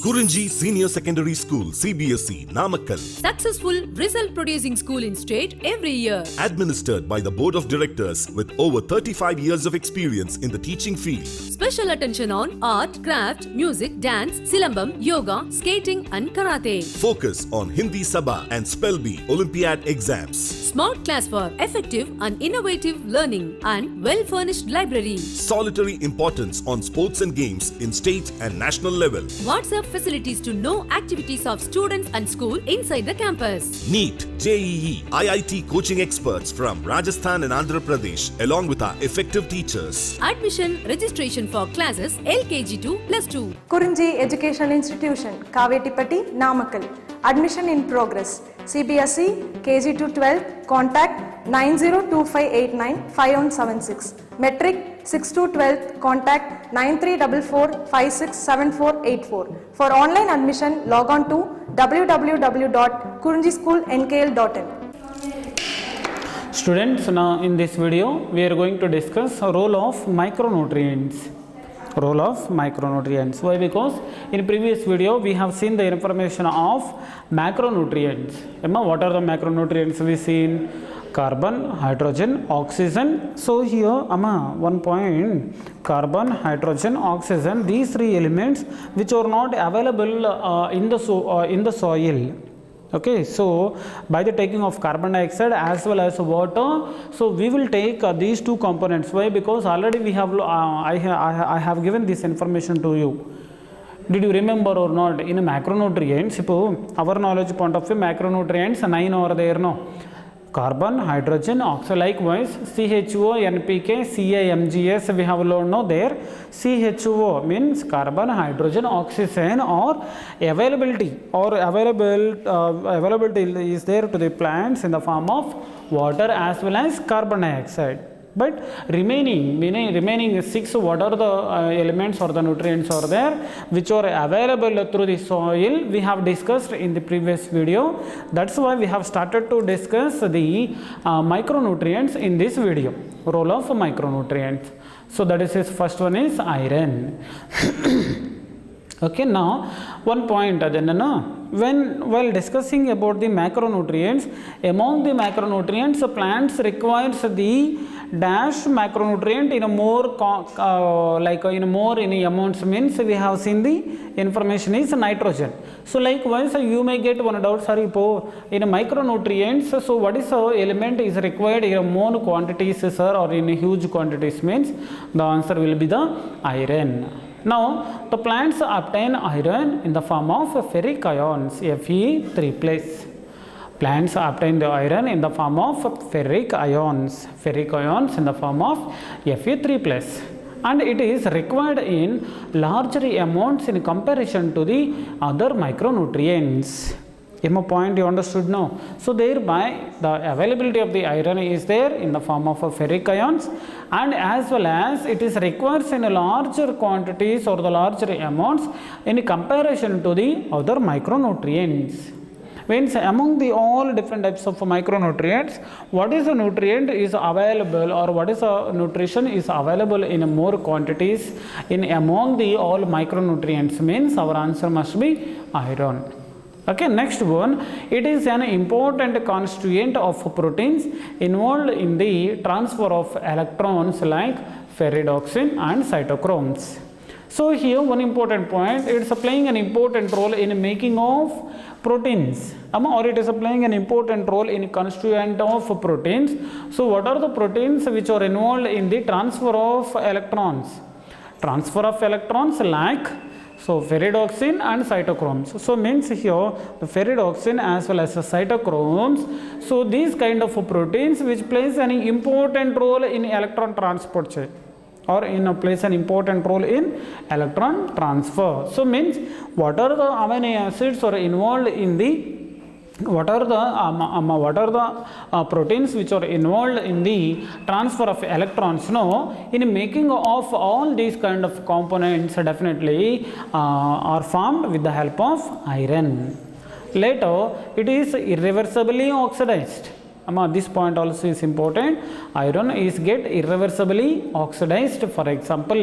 KURINJI Senior Secondary School, CBSE, Namakkal. Successful result producing school in state every year. Administered by the Board of Directors with over 35 years of experience in the teaching field. Special attention on art, craft, music, dance, silambam, yoga, skating and karate. Focus on Hindi Sabha and Spell Bee Olympiad exams. Smart class for effective and innovative learning and well-furnished library. Solitary importance on sports and games in state and national level. WhatsApp facilities to know activities of students and school inside the campus. NEET, JEE, IIT coaching experts from Rajasthan and Andhra Pradesh along with our effective teachers. Admission registration for classes LKG to +2. KURINJI Educational Institution, Kavetipatti, Namakkal. Admission in progress. CBSE, KG to 12, contact 9025895176. Metric 6 to 12, contact 9344567484. For online admission, log on to www.kurinjischoolnkl.in. Students, now in this video we are going to discuss the role of micronutrients. Role of micronutrients. Why? Because in previous video we have seen the information of macronutrients. What are the macronutrients we seen? Carbon, hydrogen, oxygen. So here one point, carbon, hydrogen, oxygen, these three elements which are not available in the soil. Okay, so by the taking of carbon dioxide as well as water, so we will take these two components. Why? Because already we have I have given this information to you. Did you remember or not? In macronutrients, our knowledge point of view, macronutrients 9 over there, no? Carbon, hydrogen, oxygen. Likewise, CHO, NPK, CAMGS we have learned now there. CHO means carbon, hydrogen, oxygen, or availability is there to the plants in the form of water as well as carbon dioxide. But remaining 6, what are the elements or the nutrients are there which are available through the soil, we have discussed in the previous video. That's why we have started to discuss the micronutrients in this video. Role of micronutrients. So that is his first one is iron. Okay, now one point while discussing about the macronutrients, among the macronutrients plants requires the dash macronutrient in a more in amounts, means we have seen the information is nitrogen. So likewise you may get one doubt, sorry, in micronutrients, so what is the element is required in more quantities, sir, or in huge quantities, means the answer will be the iron. Now, the plants obtain iron in the form of ferric ions, Fe3+. Plants obtain the iron in the form of ferric ions in the form of Fe3+. And it is required in larger amounts in comparison to the other micronutrients. Point you understood now. So thereby the availability of the iron is there in the form of ferric ions, and as well as it is required in larger quantities or the larger amounts in comparison to the other micronutrients. Means among the all different types of micronutrients, what is a nutrient is available, or what is a nutrition is available in more quantities in among the all micronutrients, means our answer must be iron. Okay, next one, it is an important constituent of proteins involved in the transfer of electrons like ferredoxin and cytochromes. So here one important point, it is playing an important role in making of proteins, or it is playing an important role in constituent of proteins. So what are the proteins which are involved in the transfer of electrons? Transfer of electrons like ferredoxin and cytochromes. So means here the ferredoxin as well as the cytochromes. So these kind of proteins which plays an important role in electron transport chain, or plays an important role in electron transfer. So means what are the amino acids are involved in the proteins which are involved in the transfer of electrons? No, in making of all these kind of components definitely are formed with the help of iron. Later it is irreversibly oxidized. This point also is important. Iron is get irreversibly oxidized. For example,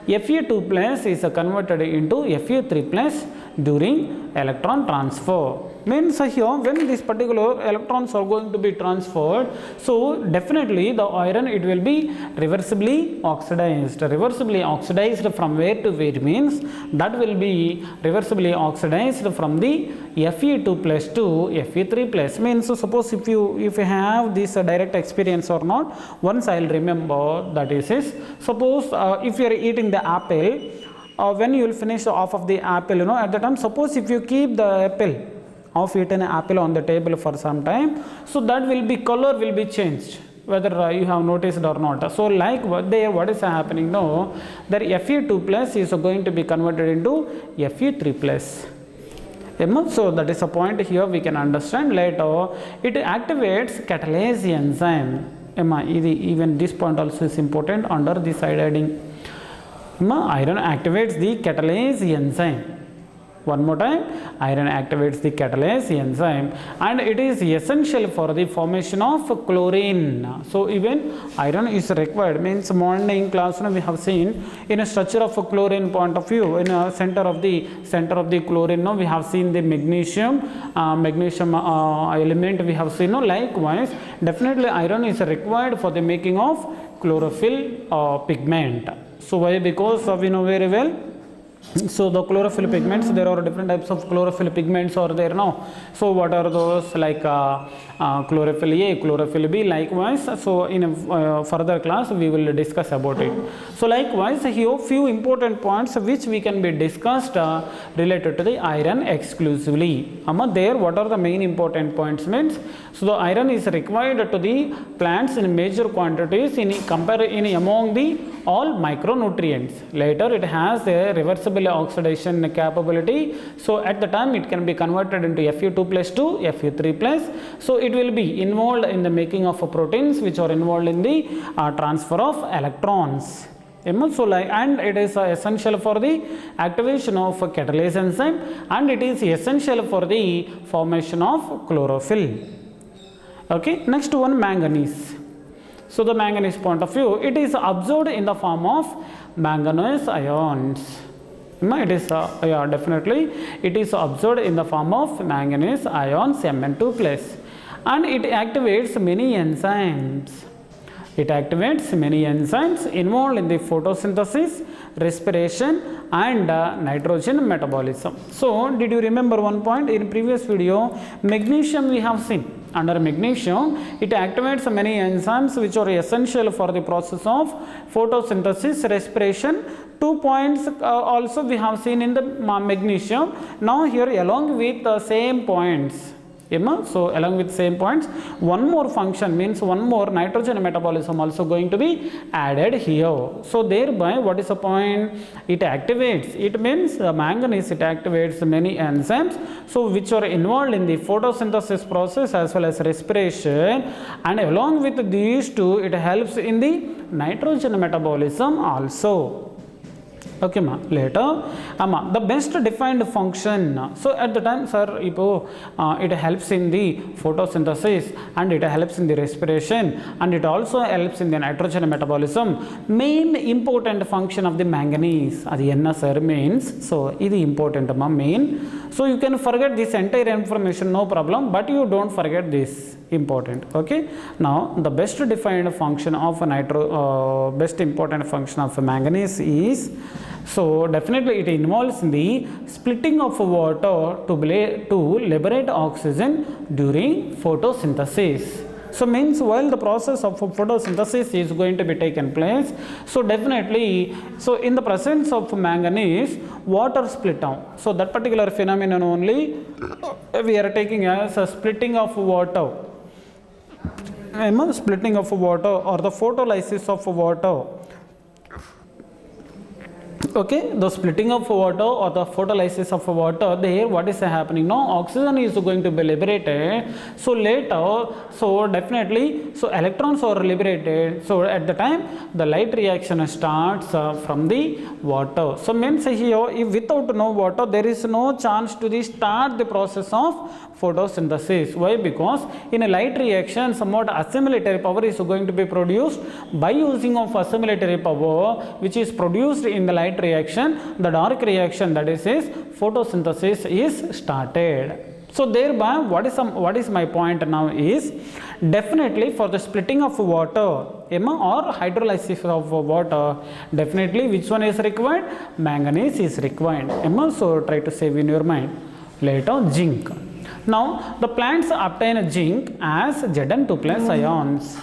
Fe2+ is converted into Fe3+. during electron transfer. Means here when this particular electrons are going to be transferred, so definitely the iron it will be reversibly oxidized. Reversibly oxidized from where to where means that will be reversibly oxidized from the Fe2 plus to Fe3 plus. Means so suppose if you have this direct experience or not, once I will remember that is suppose if you are eating the apple, when you will finish off of the apple, at the time suppose if you keep the apple of eaten apple on the table for some time, so that will be color will be changed, whether you have noticed or not. So like there what is happening now, that Fe2 plus is going to be converted into Fe3 plus. So that is a point here we can understand. Later it activates catalase enzyme. Even this point also is important under the side heading. Iron activates the catalase enzyme. One more time, iron activates the catalase enzyme and it is essential for the formation of chlorine. So even iron is required. Means morning class we have seen in a structure of a chlorine point of view, in a center of the chlorine we have seen the magnesium element we have seen. Likewise definitely iron is required for the making of chlorophyll pigment. So why? Because we know very well. So the chlorophyll pigments, there are different types of chlorophyll pigments are there now. So what are those? Like chlorophyll A, chlorophyll B, likewise. So in a further class we will discuss about it. So likewise here few important points which we can be discussed related to the iron exclusively. There what are the main important points means? So the iron is required to the plants in major quantities among the all micronutrients. Later it has a reversible oxidation capability. So at the time it can be converted into Fe2 plus to Fe3 plus. So it will be involved in the making of proteins which are involved in the transfer of electrons. So and it is essential for the activation of catalase enzyme and it is essential for the formation of chlorophyll. Okay, next one, manganese. So the manganese point of view, it is absorbed in the form of manganese ions. It is definitely it is absorbed in the form of manganese ions Mn2 plus, and it activates many enzymes. It activates many enzymes involved in the photosynthesis, respiration and nitrogen metabolism. So did you remember one point in previous video? Magnesium we have seen. Under magnesium, it activates many enzymes which are essential for the process of photosynthesis, respiration. 2 points also we have seen in the magnesium. Now here along with the same points, so along with same points, one more function means one more nitrogen metabolism also going to be added here. So thereby what is the point? It activates, it means manganese, it activates many enzymes so which are involved in the photosynthesis process as well as respiration, and along with these two it helps in the nitrogen metabolism also. Okay ma, later the best defined function. So at the time sir, it helps in the photosynthesis and it helps in the respiration and it also helps in the nitrogen metabolism. Main important function of the manganese, adi enna sir means, so this is important main. So you can forget this entire information, no problem, but you don't forget this important. Okay, now the best defined function of a best important function of a manganese is, so definitely it involves in the splitting of water to liberate oxygen during photosynthesis. So means while the process of photosynthesis is going to be taken place, so definitely, so in the presence of manganese, water split down. So that particular phenomenon only we are taking as a splitting of water. Splitting of water or the photolysis of water. Okay, the splitting of water or the photolysis of water, there what is happening now? Oxygen is going to be liberated. So later, so definitely, so electrons are liberated. So at the time, the light reaction starts from the water. So means here, if without no water, there is no chance to start the process of photosynthesis. Why? Because in a light reaction, somewhat assimilatory power is going to be produced by using of assimilatory power, which is produced in the light reaction, the dark reaction, that is photosynthesis is started. So thereby what is my point now is, definitely for the splitting of water or hydrolysis of water, definitely which one is required? Manganese is required. So try to save in your mind. Later, zinc. Now the plants obtain zinc as Zn2 plus ions.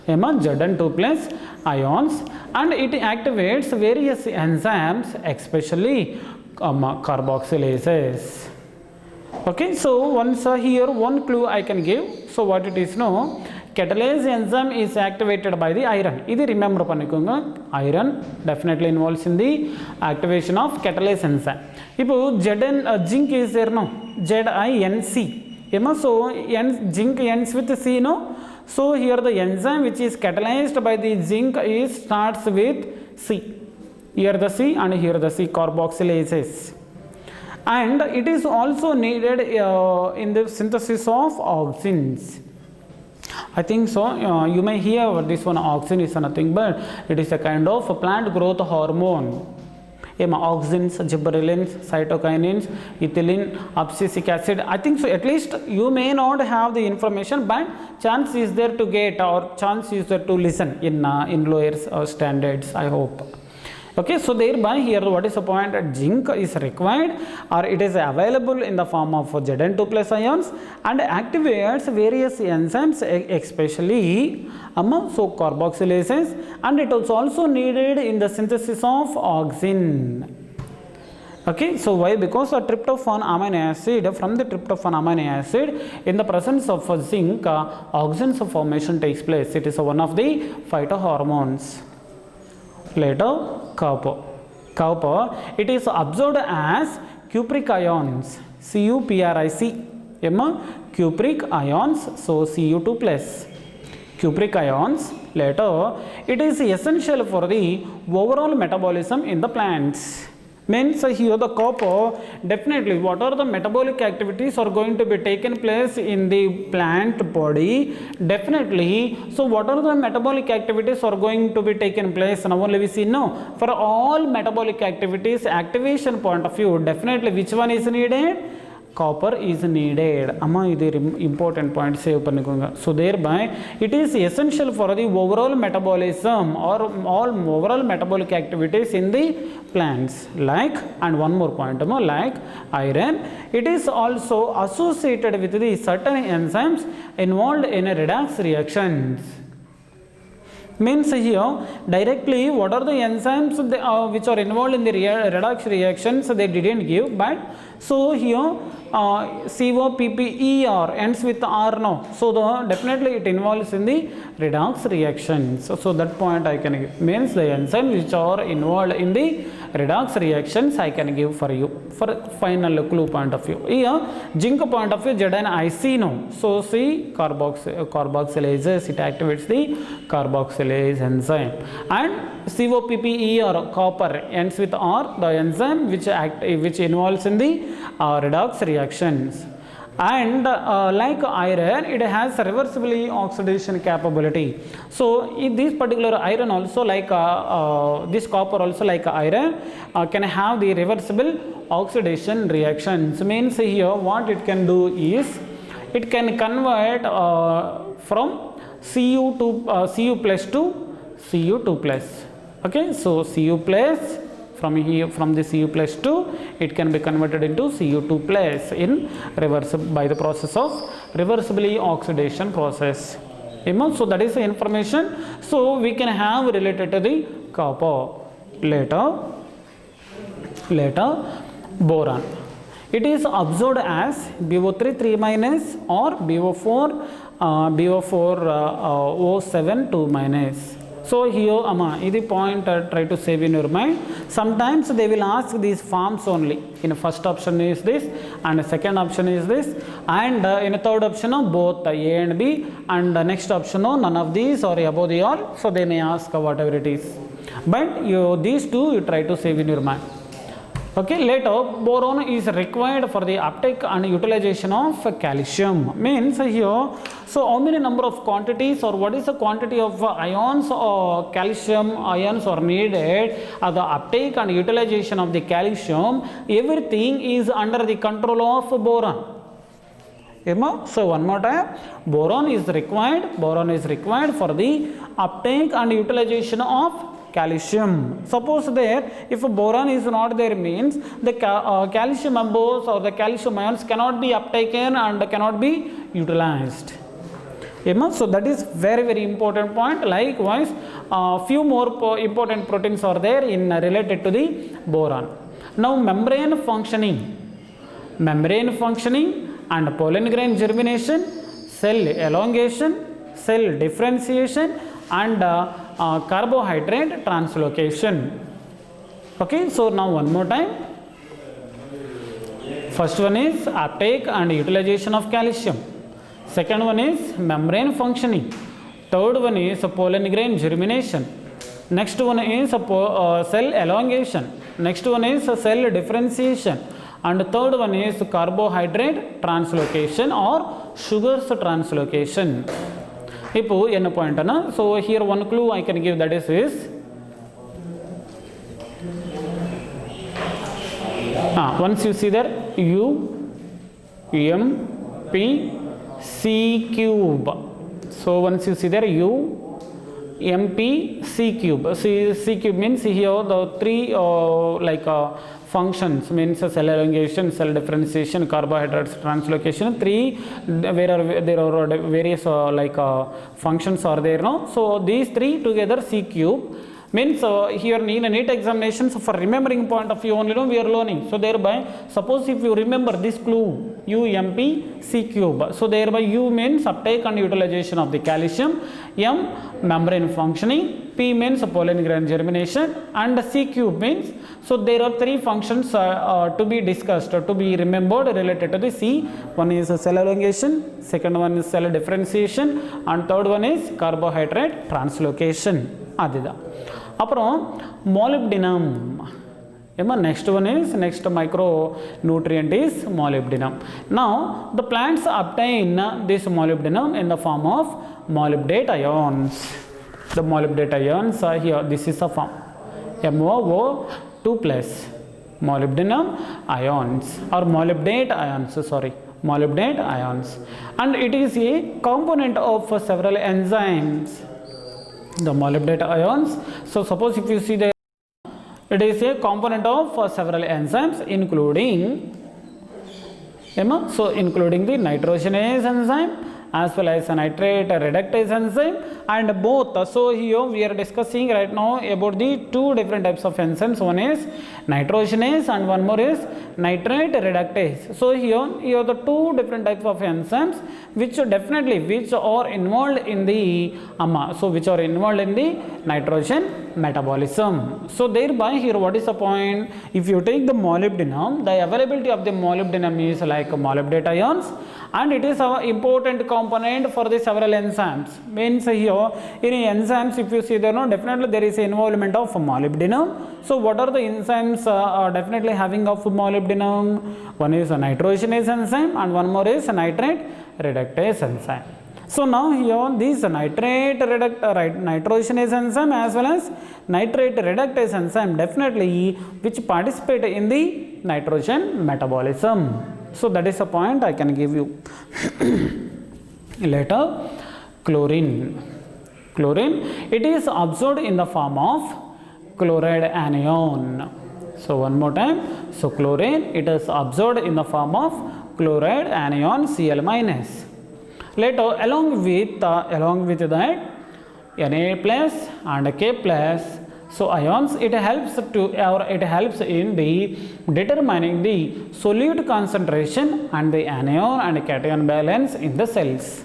Zn2 plus ions, and it activates various enzymes, especially carboxylases. Okay, so once here one clue I can give. So what it is, no, catalase enzyme is activated by the iron. This remember pannikonga, iron definitely involves in the activation of catalase enzyme. If zinc is there, no, ZINC. So zinc ends with C, no. So here the enzyme which is catalyzed by the zinc starts with C. Here the C and here the C, carboxylases. And it is also needed in the synthesis of auxins. I think so. You may hear this one, auxin is nothing but it is a kind of a plant growth hormone. Auxins, gibberellins, cytokinins, ethylene, abscisic acid. I think so. At least you may not have the information, but chance is there to get, or chance is there to listen in lower standards, I hope. Okay, so thereby here what is the point? Zinc is required, or it is available in the form of Zn2 plus ions, and activates various enzymes, especially so carboxylases, and it is also needed in the synthesis of auxin. Okay, so why? Because a tryptophan amino acid, from the tryptophan amino acid, in the presence of zinc, auxins formation takes place. It is one of the phytohormones. Later, copper, it is absorbed as cupric ions, CuPric, cupric ions, so Cu2 plus, cupric ions. Later, it is essential for the overall metabolism in the plants. Means here the copper, definitely what are the metabolic activities are going to be taken place in the plant body, definitely. So what are the metabolic activities are going to be taken place? Now only we see, no, for all metabolic activities, activation point of view, definitely which one is needed? Copper is needed. Amma, this is important point. Save pannikonga. So thereby it is essential for the overall metabolism or all overall metabolic activities in the plants. Like, and one more point, like iron, it is also associated with the certain enzymes involved in redox reactions. Means here directly what are the enzymes which are involved in the redox reactions, they didn't give, but so here COPPER ends with R now, so definitely it involves in the redox reactions. So that point I can give. Means the enzymes which are involved in the redox reactions I can give for you for final clue point of view. Here zinc point of view, ZnIC, no, so C carboxylases, it activates the carboxylase enzyme, and COPPER, copper ends with R, the enzyme which involves in the redox reactions. And like iron, it has reversibly oxidation capability. So in this particular iron also, like this copper also like iron can have the reversible oxidation reactions. Means here what it can do is it can convert from Cu plus to Cu2 plus. Okay, so Cu plus, from here, from the Cu plus 2, it can be converted into Cu2 plus in by the process of reversibly oxidation process. So that is the information. So we can have related to the copper. Later, boron. It is absorbed as BO3 3 minus or BO4 O7 2 minus. So here, this point try to save in your mind. Sometimes they will ask these forms only. In the first option is this, and the second option is this, and in the third option both A and B, and the next option none of these or above the all. So they may ask whatever it is. But these two you try to save in your mind. Okay, later boron is required for the uptake and utilization of calcium. Means here, so how many number of quantities or what is the quantity of ions or calcium ions are needed at the uptake and utilization of the calcium, everything is under the control of boron. So one more time, boron is required for the uptake and utilization of calcium. Suppose there, if boron is not there, means the calcium members or the calcium ions cannot be uptaken and cannot be utilized. So that is very important point. Likewise, few more important proteins are there in related to the boron. Now membrane functioning and pollen grain germination, cell elongation, cell differentiation, and carbohydrate translocation. Okay, so now one more time. First one is uptake and utilization of calcium. Second one is membrane functioning. Third one is pollen grain germination. Next one is cell elongation. Next one is cell differentiation. And third one is carbohydrate translocation or sugars translocation. So here one clue I can give, that is once you see there U M P C cube. So once you see there U M P C cube. C cube means here the three functions, means cell elongation, cell differentiation, carbohydrates translocation. Three there are various functions are there now. So these three together C cube means here in a NEET examinations for remembering point of view only we are learning. So thereby, suppose if you remember this clue U M P C cube, so thereby U means uptake and utilization of the calcium, M membrane functioning, P means pollen grain germination, and C cube means, so there are three functions to be discussed or to be remembered related to the C. One is cell elongation, second one is cell differentiation, and third one is carbohydrate translocation. Adida. Apro molybdenum. Next one is, next micronutrient is molybdenum. Now the plants obtain this molybdenum in the form of molybdate ions. The molybdate ions are here. This is a form MOO2 plus molybdenum ions or molybdate ions. Molybdate ions, and it is a component of several enzymes. The molybdate ions. So suppose if you see the, it is a component of several enzymes including including the nitrogenase enzyme as well as a nitrate reductase enzyme, and both. So here we are discussing right now about the two different types of enzymes. One is nitrogenase and one more is nitrate reductase. So here the two different types of enzymes which are involved in the which are involved in the nitrogen metabolism. So thereby here what is the point? If you take the molybdenum, the availability of the molybdenum is like molybdate ions, and it is an important component for the several enzymes. Means here in enzymes, if you see there, definitely there is involvement of molybdenum. So what are the enzymes definitely having of molybdenum? One is a nitrogenase enzyme and one more is a nitrate reductase enzyme. So now here these nitrogenase enzyme as well as nitrate reductase enzyme definitely which participate in the nitrogen metabolism. So that is a point I can give you. Later, chlorine. It is absorbed in the form of chloride anion. So one more time. So chlorine, it is absorbed in the form of chloride anion Cl minus. Later, along with that Na plus and K plus, so ions, it helps in the determining the solute concentration and the anion and cation balance in the cells.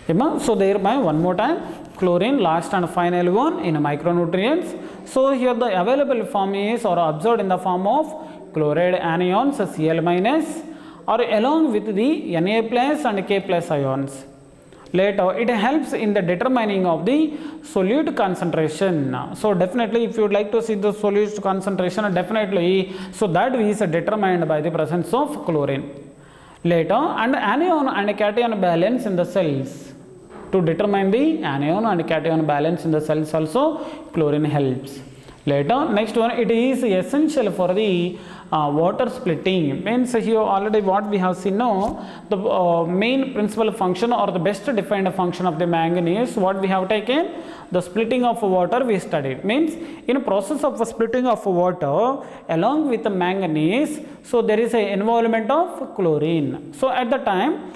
So thereby one more time, chlorine, last and final one in micronutrients. So here the available form is or absorbed in the form of chloride anions Cl minus or along with the Na plus and K plus ions. Later, it helps in the determining of the solute concentration. So definitely, if you would like to see the solute concentration, definitely, so that is determined by the presence of chlorine. Later, and anion and cation balance in the cells. To determine the anion and cation balance in the cells also, chlorine helps. Later, next one, it is essential for the water splitting. Means here already what we have seen now, the main principal function or the best defined function of the manganese, what we have taken, the splitting of water we studied. Means in a process of splitting of water along with the manganese, so there is a involvement of chlorine. So at the time,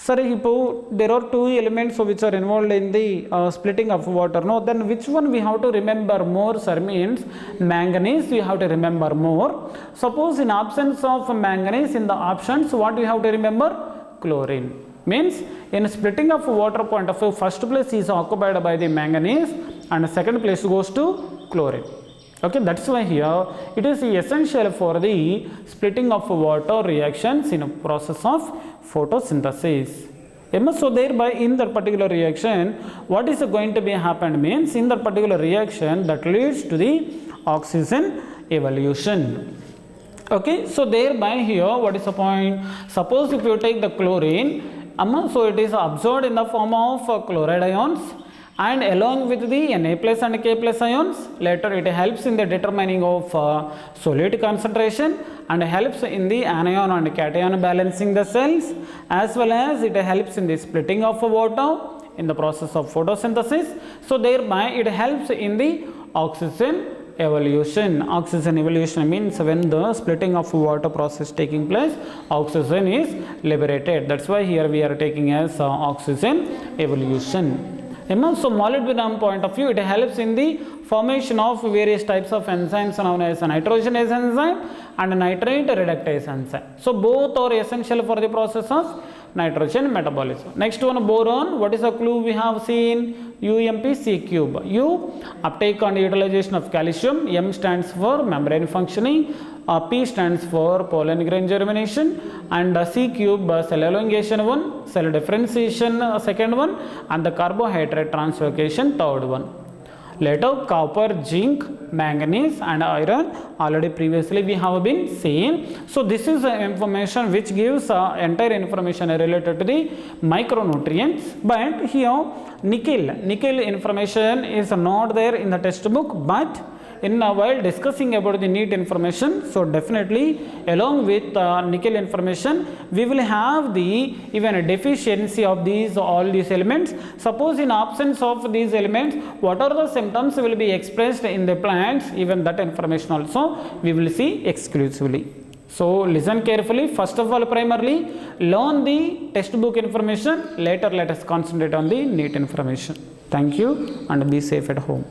there are two elements which are involved in the splitting of water. No, then which one we have to remember more, sir? Means manganese we have to remember more. Suppose in absence of manganese in the options, what we have to remember? Chlorine. Means in splitting of water point of view, first place is occupied by the manganese and second place goes to chlorine. Okay, that's why here it is essential for the splitting of water reactions in a process of photosynthesis. So thereby in that particular reaction, what is going to be happened means in that particular reaction that leads to the oxygen evolution. Okay, so thereby here what is the point? Suppose if you take the chlorine, so it is absorbed in the form of chloride ions, and along with the Na plus and K plus ions, later it helps in the determining of solute concentration and helps in the anion and cation balancing the cells, as well as it helps in the splitting of water in the process of photosynthesis. So thereby it helps in the oxygen evolution. Oxygen evolution means when the splitting of water process taking place, oxygen is liberated. That's why here we are taking as oxygen evolution. So molybdenum point of view, it helps in the formation of various types of enzymes known as nitrogenase enzyme and nitrate reductase enzyme. So both are essential for the process of nitrogen metabolism. Next one, boron. What is the clue we have seen? UMP cube. U, uptake and utilization of calcium. M stands for membrane functioning. P stands for pollen grain germination, and C cube cell elongation one, cell differentiation second one, and the carbohydrate translocation third one. Later, copper, zinc, manganese and iron already previously we have been seen. So this is the information which gives entire information related to the micronutrients. But here nickel information is not there in the textbook, but while discussing about the NEET information, so definitely along with nickel information, we will have the even a deficiency of all these elements. Suppose in absence of these elements, what are the symptoms will be expressed in the plants, even that information also we will see exclusively. So listen carefully. First of all, primarily learn the textbook information. Later let us concentrate on the NEET information. Thank you and be safe at home.